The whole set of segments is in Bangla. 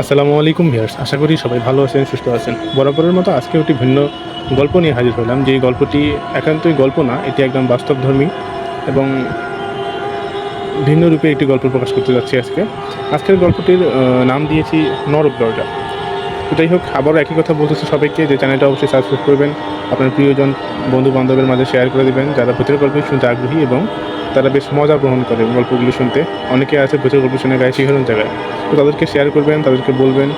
আসসালামু আলাইকুম ভিউয়ার্স, আশা করি সবাই ভালো আছেন, সুস্থ আছেন। বরাবরের মতো আজকে একটি ভিন্ন গল্প নিয়ে হাজির হলাম। যেই গল্পটি একান্তই গল্প না, এটি একদম বাস্তবধর্মী এবং ভিন্ন রূপে একটি গল্প প্রকাশ করতে যাচ্ছি আজকে। আজকের গল্পটির নাম দিয়েছি নরক দরজা। তো যাই হোক, আবারও একই কথা বলতেছি সবাইকে যে চ্যানেলটা অবশ্যই সাবস্ক্রাইব করবেন, আপনার প্রিয়জন বন্ধু বান্ধবের মাঝে শেয়ার করে দেবেন যারা ভূতের গল্প শুনতে আগ্রহী এবং তারা বেশ মজা গ্রহণ করে গল্পগুলো শুনতে। অনেকে আছে ভূতের গল্প শুনে গায়ে শিহরণ জায়গায়, তো তাদেরকে শেয়ার করবেন, তাদেরকে বলবেন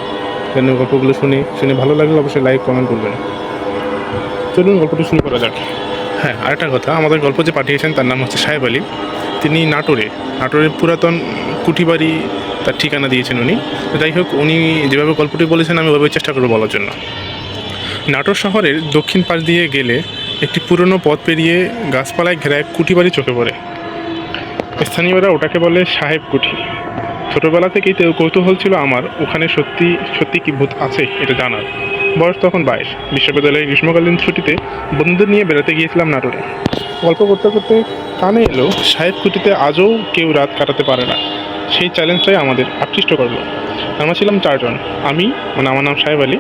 যেন গল্পগুলো শুনে ভালো লাগলে অবশ্যই লাইক কমেন্ট করবেন। চলুন গল্পটি শুরু করা যাক। হ্যাঁ, আরেকটা কথা, আমাদের গল্প যে পাঠিয়েছেন তার নাম হচ্ছে সাহেব আলী। তিনি নাটোরের পুরাতন কুঠিবাড়ি তার ঠিকানা দিয়েছেন উনি। তো যাই হোক, উনি যেভাবে গল্পটি বলেছেন আমি ওইভাবে চেষ্টা করবো বলার জন্য। নাটোর শহরের দক্ষিণ পাশ দিয়ে গেলে একটি পুরনো পথ পেরিয়ে গাছপালায় ঘেরা এক কুঠিবাড়ি চোখে পড়ে। স্থানীয়রা ওটাকে বলে সাহেব কুঠি। ছোটোবেলা থেকেই তো কৌতূহল ছিল আমার ওখানে সত্যি সত্যি কি ভূত আছে এটা জানার। বয়স তখন 22। বিশ্ববিদ্যালয়ের গ্রীষ্মকালীন ছুটিতে বন্ধুদের নিয়ে বেড়াতে গিয়েছিলাম নাটোরে। গল্প করতে করতে কানে এলো সাহেব কুটিতে আজও কেউ রাত কাটাতে পারে না। সেই চ্যালেঞ্জটাই আমাদের আকৃষ্ট করলো। আমরা ছিলাম 4 জন। আমার নাম সাহেব আলী,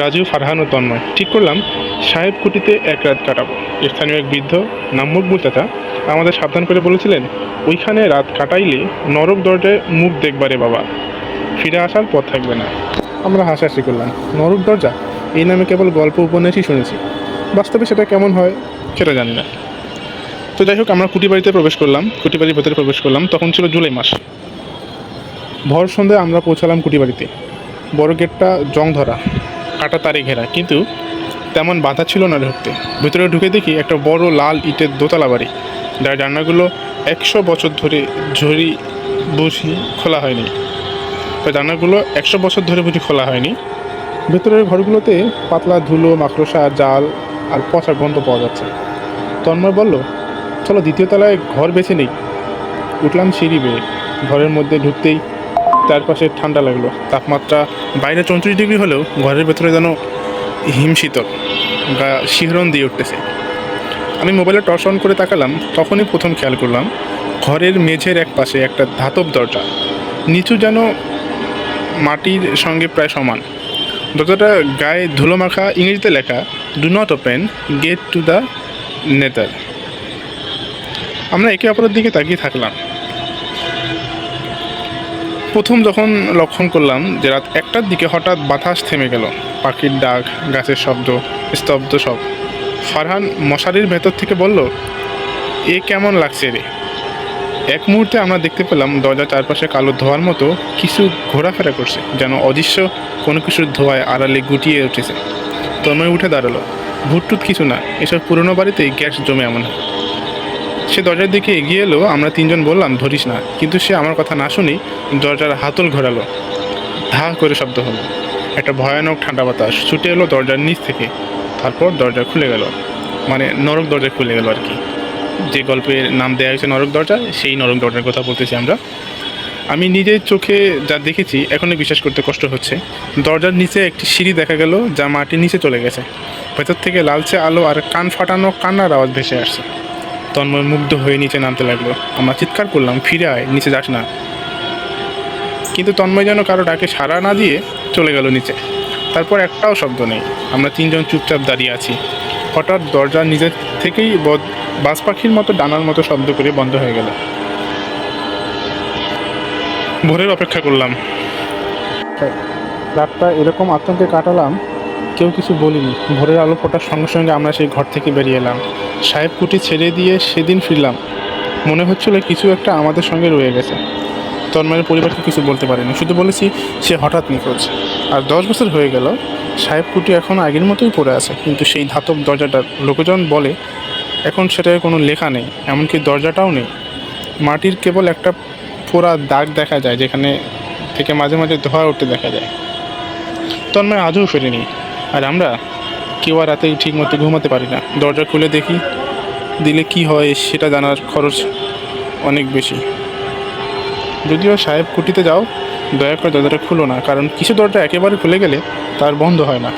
রাজু, ফারহান ও তন্ময়। ঠিক করলাম সাহেব কুটিতে এক রাত কাটাবো। স্থানীয় এক বৃদ্ধ নাম মকবুল চাচা আমাদের সাবধান করে বলেছিলেন, ওইখানে রাত কাটাইলে নরক দরজায় মুখ দেখবারে বাবা, ফিরে আসার পথ থাকবে না। আমরা হাসাহাসি করলাম। নরক দরজা এই নামে কেবল গল্প উপন্যাসই শুনেছি, বাস্তবে সেটা কেমন হয় সেটা জানি না। তো যাই হোক, আমরা কুটিবাড়ির ভেতরে প্রবেশ করলাম। তখন ছিল জুলাই মাস। ভর সন্ধ্যায় আমরা পৌঁছালাম কুটিবাড়িতে। বড় গেটটা জং ধরা, কাটা তারে ঘেরা, কিন্তু তেমন বাধা ছিল না ঢুকতে। ভিতরে ঢুকে দেখি একটা বড় লাল ইটের দোতলা বাড়ি, যার জানলাগুলো 100 বছর ধরে বুঝি খোলা হয়নি। খোলা হয়নি। ভেতরের ঘরগুলোতে পাতলা ধুলো, মাকড়সা, জাল আর পচা গন্ধ পাওয়া যাচ্ছে। তন্ময় বলল, চলো দ্বিতীয় তলায় ঘর বেছে নেই। উঠলাম সিঁড়ি বেয়ে। ঘরের মধ্যে ঢুকতেই চারপাশে ঠান্ডা লাগলো। তাপমাত্রা বাইরে 34 ডিগ্রি হলেও ঘরের ভেতরে যেন হিমশীতল, গা শিহরণ দিয়ে উঠতেছে। আমি মোবাইলে টর্চ অন করে তাকালাম। তখনই প্রথম খেয়াল করলাম ঘরের মেঝের এক পাশে একটা ধাতব দরজা, নিচু যেন মাটির সঙ্গে প্রায় সমান। দরজাটা গায়ে ধুলো মাখা, ইংরেজিতে লেখা, do not open, gate to the nether. আমরা একে অপরের দিকে তাকিয়ে থাকলাম। প্রথম যখন লক্ষণ করলাম যে রাত 1টার দিকে হঠাৎ বাতাস থেমে গেল। পাখির ডাক, গাছের শব্দ, স্তব্ধ সব। ফারহান মশারির ভেতর থেকে বলল, এ কেমন লাগছে রে? এক মুহূর্তে আমরা দেখতে পেলাম দরজার চারপাশে কালো ধোঁয়ার মতো কিছু ঘোরাফেরা করছে, যেন অদৃশ্য কোনো কিছুর ধোঁয়ায় আড়ালে গুটিয়ে উঠেছে। তন্ময় উঠে দাঁড়ালো। ভূতটুত কিছু না, এসব পুরনো বাড়িতেই গ্যাস জমে এমন। সে দরজার দিকে এগিয়ে এলো। আমরা 3 জন বললাম, ধরিস না, কিন্তু সে আমার কথা না শুনেই দরজার হাতল ঘোরালো। ধা করে শব্দ হলো। একটা ভয়ানক ঠান্ডা বাতাস ছুটে এলো দরজার নিচ থেকে। তারপর দরজা খুলে গেল, মানে নরক দরজা খুলে গেল আর কি। যে গল্পের নাম দেওয়া হয়েছে নরক দরজা, সেই নরক দরজার কথা বলতেছি আমরা। আমি নিজের চোখে যা দেখেছি এখনই বিশ্বাস করতে কষ্ট হচ্ছে। দরজার নিচে একটি সিঁড়ি দেখা গেল, যা মাটির নিচে চলে গেছে। ভেতর থেকে লালচে আলো আর কান ফাটানো কান্নার আওয়াজ ভেসে আসছে। তন্ময় মুগ্ধ হয়ে নিচে নামতে লাগলো। আমরা চিৎকার করলাম, ফিরে আয়, নিচে যাস না। কিন্তু তন্ময় যেন কারো ডাকে সাড়া না দিয়ে চলে গেল নিচে। তারপর একটাও শব্দ নেই। আমরা 3 জন চুপচাপ দাঁড়িয়ে আছি। হঠাৎ দরজা নিজের থেকেই বাজ পাখির মতো ডানার মতো শব্দ করে বন্ধ হয়ে গেল। ভোরের অপেক্ষা করলাম। রাতটা এরকম আতঙ্কে কাটালাম, কেউ কিছু বলিনি। ভোরের আলো ফোটার সঙ্গে সঙ্গে আমরা সেই ঘর থেকে বেরিয়ে এলাম। সাহেব কুটি ছেড়ে দিয়ে সেদিন ফিরলাম। মনে হচ্ছিল কিছু একটা আমাদের সঙ্গে রয়ে গেছে। তন্ময়ের পরিবারকে কিছু বলতে পারিনি, শুধু বলেছি সে হঠাৎ নিখোঁজ। আর 10 বছর হয়ে গেল, সাহেব কুটি এখন আগের মতোই পড়ে আছে, কিন্তু সেই ধাতব দরজাটার লোকজন বলে এখন সেটার কোনো লেখা নেই, এমনকি দরজাটাও নেই। মাটির কেবল একটা পোড়া দাগ দেখা যায়, যেখানে থেকে মাঝে মাঝে ধোঁয়া উঠতে দেখা যায়। তন্ময় আজও ফেরেনি, আর আমরা কেউ আর রাতে ঠিক মতো ঘুমাতে পারি না। দরজা খুলে দিলে কি হয় সেটা জানার খরচ অনেক বেশি। যদিও সাহেব কুটিতে যাও, দয়া করে দরজাটা খুলো না, কারণ কিছু দরজা একেবারে খুলে গেলে তার বন্ধ হয় না।